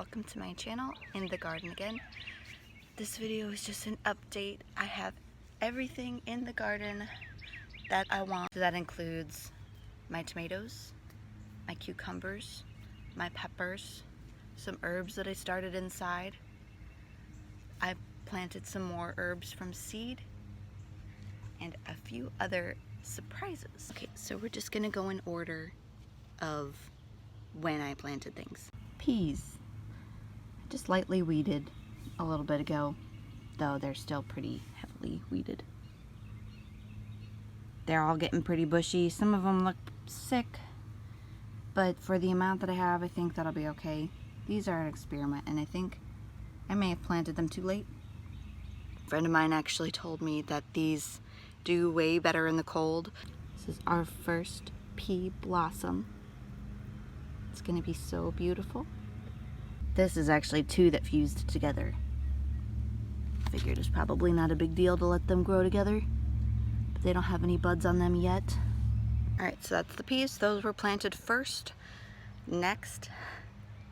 welcome to my channel, In the Garden Again. This video is just an update. I have everything in the garden that I want. So that includes my tomatoes, my cucumbers, my peppers, some herbs that I started inside. I've planted some more herbs from seed and a few other surprises. Okay, so we're just gonna go in order of when I planted things. Peas. Just lightly weeded a little bit ago, though they're still pretty heavily weeded. They're all getting pretty bushy. Some of them look sick, but for the amount that I have, I think that'll be okay. These are an experiment, and I think I may have planted them too late. A friend of mine actually told me that these do way better in the cold. This is our first pea blossom. It's gonna be so beautiful. This is actually two that fused together. Figured it's probably not a big deal to let them grow together, but they don't have any buds on them yet. Alright, so that's the peas. Those were planted first. Next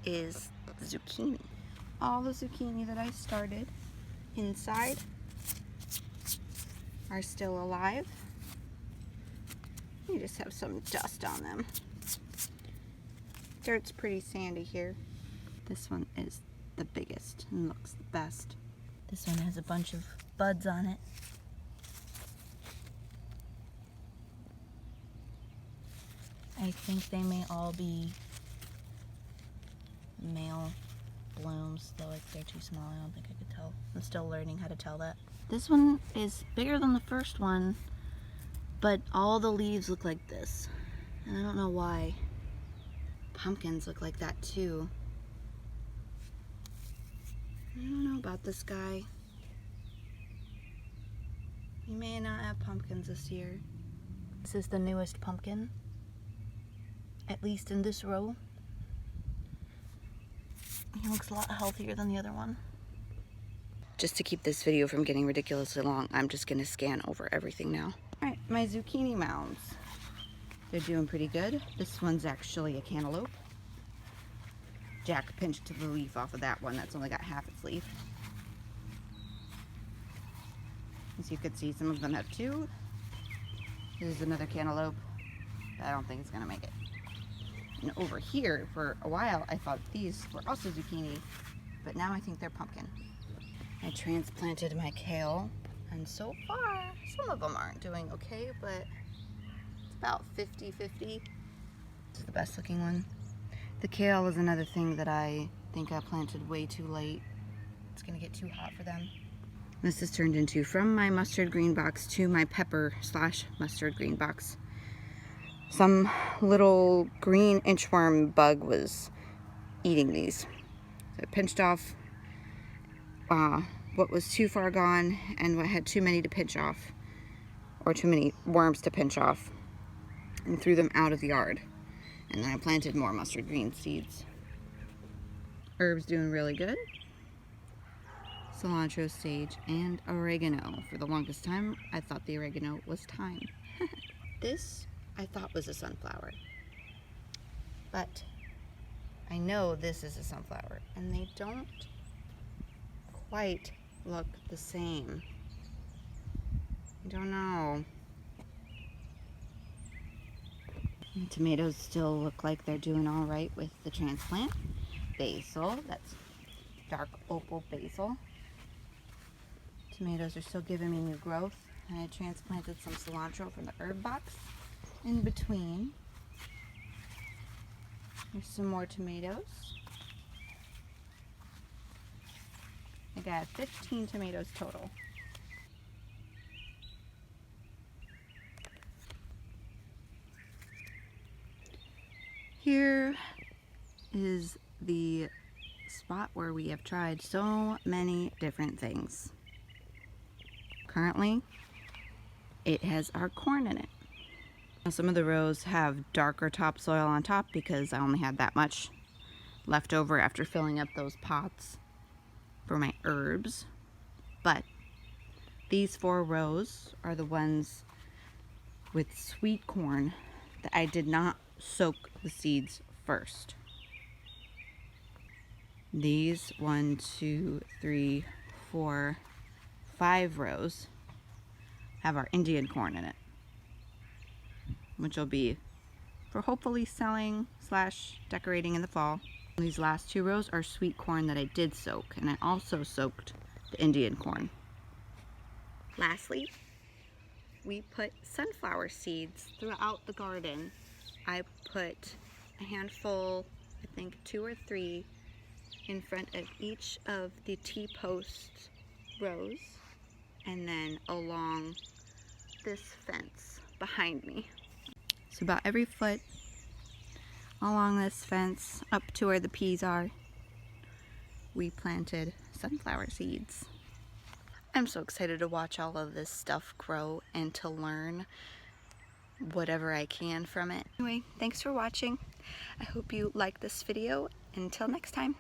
is zucchini. All the zucchini that I started inside are still alive. You just have some dust on them. Dirt's pretty sandy here. This one is the biggest and looks the best. This one has a bunch of buds on it. I think they may all be male blooms, though if they're too small, I don't think I could tell. I'm still learning how to tell that. This one is bigger than the first one, but all the leaves look like this. And I don't know why. Pumpkins look like that too. I don't know about this guy. He may not have pumpkins this year. This is the newest pumpkin, at least in this row. He looks a lot healthier than the other one. Just to keep this video from getting ridiculously long, I'm just gonna scan over everything now. Alright, my zucchini mounds. They're doing pretty good. This one's actually a cantaloupe. Jack pinched the leaf off of that one. That's only got half its leaf. As you can see, some of them have two. This is another cantaloupe. I don't think it's gonna make it. And over here, for a while, I thought these were also zucchini, but now I think they're pumpkin. I transplanted my kale, and so far, some of them aren't doing okay, but it's about 50-50. This is the best looking one. The kale is another thing that I think I planted way too late. It's gonna get too hot for them. This has turned into, from my mustard green box to my pepper / mustard green box. Some little green inchworm bug was eating these. So I pinched off what was too far gone and what had too many to pinch off, or too many worms to pinch off, and threw them out of the yard. And then I planted more mustard green seeds. Herbs doing really good. Cilantro, sage, and oregano. For the longest time, I thought the oregano was thyme. This, I thought was a sunflower. But I know this is a sunflower, and they don't quite look the same. I don't know. And tomatoes still look like they're doing all right with the transplant. Basil, that's dark opal basil. Tomatoes are still giving me new growth. And I transplanted some cilantro from the herb box in between. There's some more tomatoes. I got 15 tomatoes total. Here is the spot where we have tried so many different things. Currently, it has our corn in it. Now, some of the rows have darker topsoil on top because I only had that much left over after filling up those pots for my herbs. But these 4 rows are the ones with sweet corn that I did not soak the seeds first. These 1, 2, 3, 4, 5 rows have our Indian corn in it, which will be for hopefully selling / decorating in the fall. These last 2 rows are sweet corn that I did soak, and I also soaked the Indian corn. Lastly, we put sunflower seeds throughout the garden. I put a handful, I think 2 or 3, in front of each of the T-post rows, and then along this fence behind me. So about every foot along this fence up to where the peas are, we planted sunflower seeds. I'm so excited to watch all of this stuff grow and to learn whatever I can from it. Anyway, thanks for watching. I hope you liked this video. Until next time.